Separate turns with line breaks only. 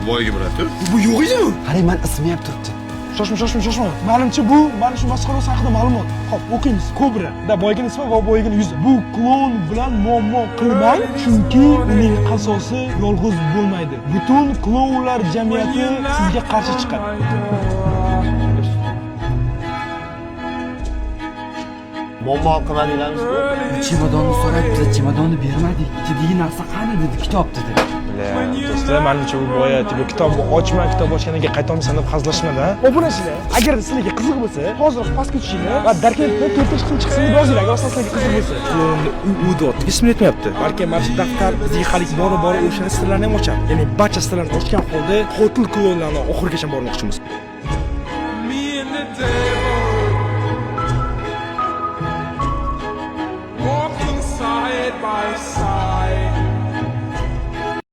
boyga boradi.
Bu yo'q edi-ku.
Qarang, men ismi ham turibdi.
Shoshma. Menimcha bu mana shu masxarasi haqida ma'lumot. Xo'p, o'qiymiz. Kobra. Da boygan ismi va boygan yuzi. Bu klon bilan muammo qilmang, chunki uning asosi yolg'iz bo'lmaydi. Butun klonlar jamiyati sizga qarshi chiqadi.
Muammo qilmadinglarmi?
Chemodonni so'rabdi, chemodonni bermadik. Ichidagi narsa qani dedi, kitob dedi.
Do'stlar, menimcha bu boya bu kitobni ochma, kitob ochgandan keyin qayta olmaysan deb hazillashmada. Obunachilar, agar sizlarga qiziq bo'lsa, hozir pastga tushinglar va Darkentda 4-qism chiqsin deb yozinglar, agar sizlarga qiziq bo'lsa. Klonni u ismini aytmayapti. Balki mana shu daftar ziyhalik bori o'sha sirlarni ham ochadi. Ya'ni barcha sirlarni ochgan holda qotil klonlarni oxirigacha bormoqchimiz.